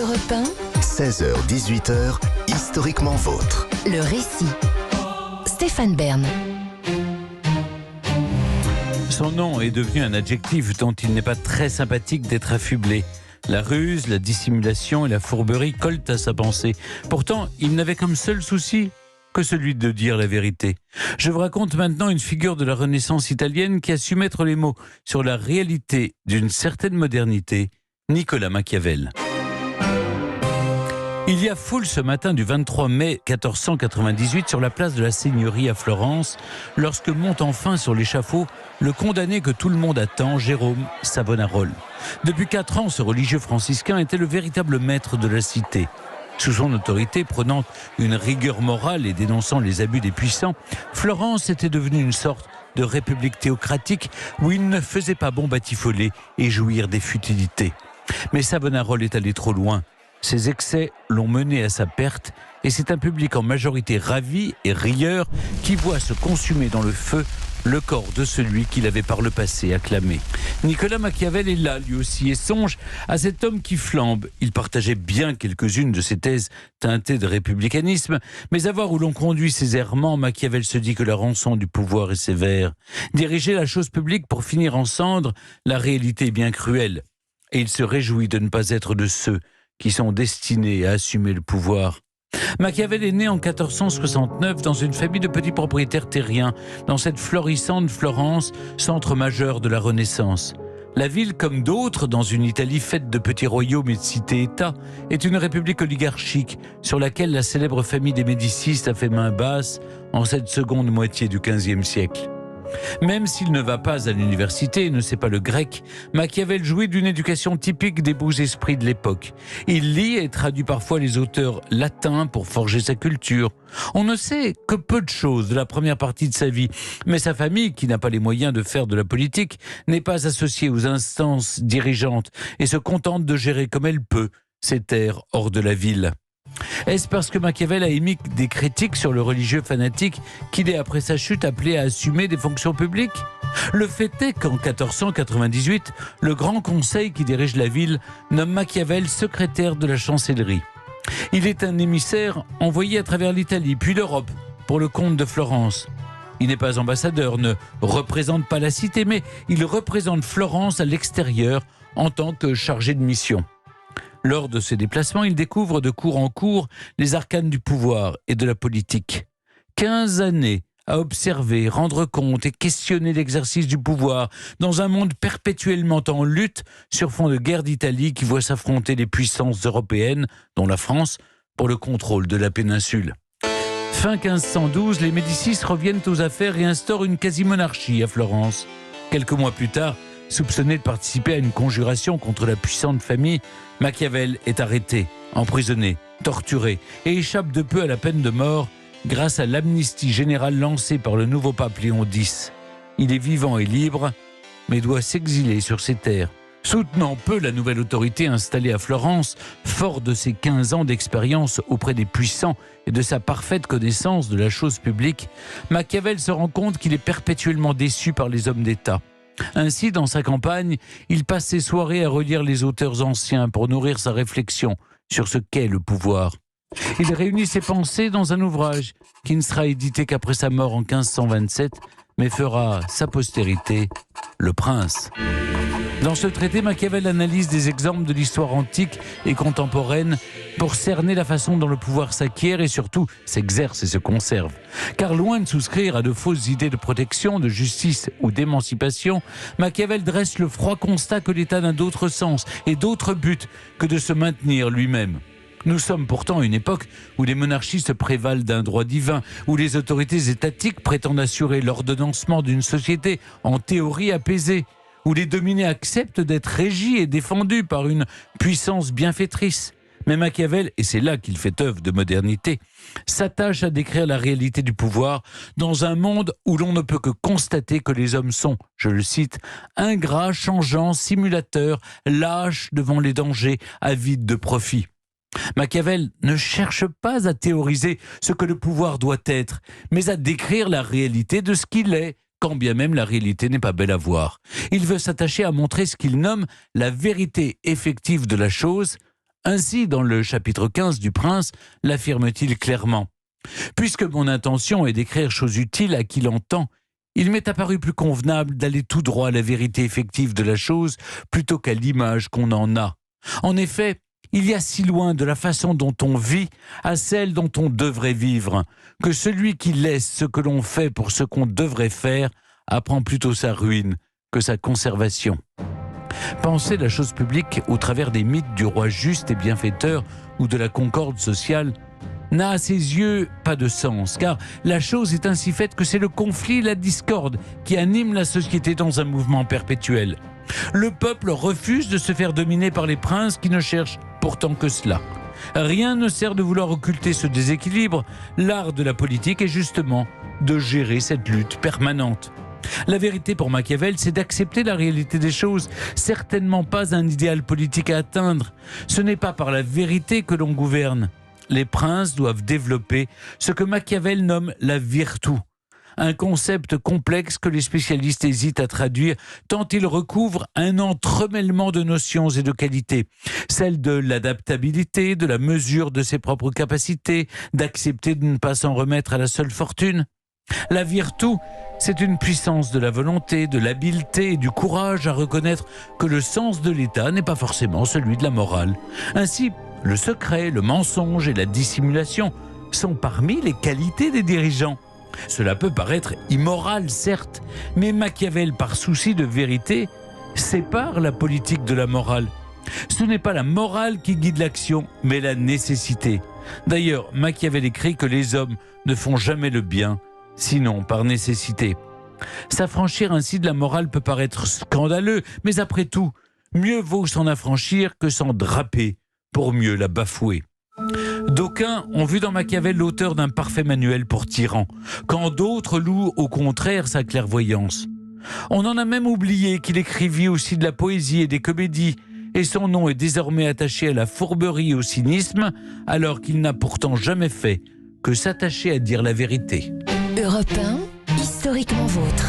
Europe 1, 16h-18h, historiquement vôtre. le récit. Stéphane Bern. Son nom est devenu un adjectif dont il n'est pas très sympathique d'être affublé. La ruse, la dissimulation et la fourberie collent à sa pensée. Pourtant, il n'avait comme seul souci que celui de dire la vérité. Je vous raconte maintenant une figure de la Renaissance italienne qui a su mettre les mots sur la réalité d'une certaine modernité, Nicolas Machiavel. Il y a foule ce matin du 23 mai 1498 sur la place de la Seigneurie à Florence, lorsque monte enfin sur l'échafaud le condamné que tout le monde attend, Jérôme Savonarole. Depuis 4 ans, ce religieux franciscain était le véritable maître de la cité. Sous son autorité, prenant une rigueur morale et dénonçant les abus des puissants, Florence était devenue une sorte de république théocratique où il ne faisait pas bon batifoler et jouir des futilités. Mais Savonarole est allé trop loin. Ses excès l'ont mené à sa perte et c'est un public en majorité ravi et rieur qui voit se consumer dans le feu le corps de celui qu'il avait par le passé acclamé. Nicolas Machiavel est là lui aussi et songe à cet homme qui flambe. Il partageait bien quelques-unes de ses thèses teintées de républicanisme, mais à voir où l'on conduit ses errements, Machiavel se dit que la rançon du pouvoir est sévère. Diriger la chose publique pour finir en cendres, la réalité est bien cruelle. Et il se réjouit de ne pas être de ceux qui sont destinés à assumer le pouvoir. Machiavel est né en 1469 dans une famille de petits propriétaires terriens, dans cette florissante Florence, centre majeur de la Renaissance. La ville, comme d'autres dans une Italie faite de petits royaumes et de cités-États, est une république oligarchique sur laquelle la célèbre famille des Médicis a fait main basse en cette seconde moitié du XVe siècle. Même s'il ne va pas à l'université et ne sait pas le grec, Machiavel jouit d'une éducation typique des beaux esprits de l'époque. Il lit et traduit parfois les auteurs latins pour forger sa culture. On ne sait que peu de choses de la première partie de sa vie, mais sa famille, qui n'a pas les moyens de faire de la politique, n'est pas associée aux instances dirigeantes et se contente de gérer comme elle peut ses terres hors de la ville. Est-ce parce que Machiavel a émis des critiques sur le religieux fanatique qu'il est, après sa chute, appelé à assumer des fonctions publiques ? Le fait est qu'en 1498, le Grand Conseil qui dirige la ville nomme Machiavel secrétaire de la chancellerie. Il est un émissaire envoyé à travers l'Italie, puis l'Europe, pour le comte de Florence. Il n'est pas ambassadeur, ne représente pas la cité, mais il représente Florence à l'extérieur en tant que chargé de mission. Lors de ses déplacements, il découvre de cours en cours les arcanes du pouvoir et de la politique. 15 années à observer, rendre compte et questionner l'exercice du pouvoir dans un monde perpétuellement en lutte sur fond de guerre d'Italie qui voit s'affronter les puissances européennes, dont la France, pour le contrôle de la péninsule. Fin 1512, les Médicis reviennent aux affaires et instaurent une quasi-monarchie à Florence. Quelques mois plus tard, soupçonné de participer à une conjuration contre la puissante famille, Machiavel est arrêté, emprisonné, torturé et échappe de peu à la peine de mort grâce à l'amnistie générale lancée par le nouveau pape Léon X. Il est vivant et libre, mais doit s'exiler sur ses terres. Soutenant peu la nouvelle autorité installée à Florence, fort de ses 15 ans d'expérience auprès des puissants et de sa parfaite connaissance de la chose publique, Machiavel se rend compte qu'il est perpétuellement déçu par les hommes d'État. Ainsi, dans sa campagne, il passe ses soirées à relire les auteurs anciens pour nourrir sa réflexion sur ce qu'est le pouvoir. Il réunit ses pensées dans un ouvrage qui ne sera édité qu'après sa mort en 1527, mais fera sa postérité, Le Prince. Dans ce traité, Machiavel analyse des exemples de l'histoire antique et contemporaine pour cerner la façon dont le pouvoir s'acquiert et surtout s'exerce et se conserve. Car loin de souscrire à de fausses idées de protection, de justice ou d'émancipation, Machiavel dresse le froid constat que l'État n'a d'autre sens et d'autre but que de se maintenir lui-même. Nous sommes pourtant à une époque où les monarchies se prévalent d'un droit divin, où les autorités étatiques prétendent assurer l'ordonnancement d'une société en théorie apaisée, où les dominés acceptent d'être régis et défendus par une puissance bienfaitrice. Mais Machiavel, et c'est là qu'il fait œuvre de modernité, s'attache à décrire la réalité du pouvoir dans un monde où l'on ne peut que constater que les hommes sont, je le cite, ingrats, changeants, simulateurs, lâches devant les dangers, avides de profit. Machiavel ne cherche pas à théoriser ce que le pouvoir doit être, mais à décrire la réalité de ce qu'il est, quand bien même la réalité n'est pas belle à voir. Il veut s'attacher à montrer ce qu'il nomme la vérité effective de la chose, Ainsi, dans le chapitre 15 du Prince, l'affirme-t-il clairement. « Puisque mon intention est d'écrire chose utile à qui l'entend, il m'est apparu plus convenable d'aller tout droit à la vérité effective de la chose plutôt qu'à l'image qu'on en a. En effet, il y a si loin de la façon dont on vit à celle dont on devrait vivre, que celui qui laisse ce que l'on fait pour ce qu'on devrait faire apprend plutôt sa ruine que sa conservation. » Penser la chose publique au travers des mythes du roi juste et bienfaiteur ou de la concorde sociale n'a à ses yeux pas de sens, car la chose est ainsi faite que c'est le conflit et la discorde qui animent la société dans un mouvement perpétuel. Le peuple refuse de se faire dominer par les princes qui ne cherchent pourtant que cela. Rien ne sert de vouloir occulter ce déséquilibre. L'art de la politique est justement de gérer cette lutte permanente. La vérité pour Machiavel, c'est d'accepter la réalité des choses, certainement pas un idéal politique à atteindre. Ce n'est pas par la vérité que l'on gouverne. Les princes doivent développer ce que Machiavel nomme la virtu, un concept complexe que les spécialistes hésitent à traduire tant il recouvre un entremêlement de notions et de qualités, celle de l'adaptabilité, de la mesure de ses propres capacités, d'accepter de ne pas s'en remettre à la seule fortune. La virtu, c'est une puissance de la volonté, de l'habileté et du courage à reconnaître que le sens de l'État n'est pas forcément celui de la morale. Ainsi, le secret, le mensonge et la dissimulation sont parmi les qualités des dirigeants. Cela peut paraître immoral, certes, mais Machiavel, par souci de vérité, sépare la politique de la morale. Ce n'est pas la morale qui guide l'action, mais la nécessité. D'ailleurs, Machiavel écrit que les hommes ne font jamais le bien, sinon par nécessité. S'affranchir ainsi de la morale peut paraître scandaleux, mais après tout, mieux vaut s'en affranchir que s'en draper pour mieux la bafouer. D'aucuns ont vu dans Machiavel l'auteur d'un parfait manuel pour tyran, quand d'autres louent au contraire sa clairvoyance. On en a même oublié qu'il écrivit aussi de la poésie et des comédies, et son nom est désormais attaché à la fourberie et au cynisme, alors qu'il n'a pourtant jamais fait que s'attacher à dire la vérité. Europe 1, historiquement vôtre.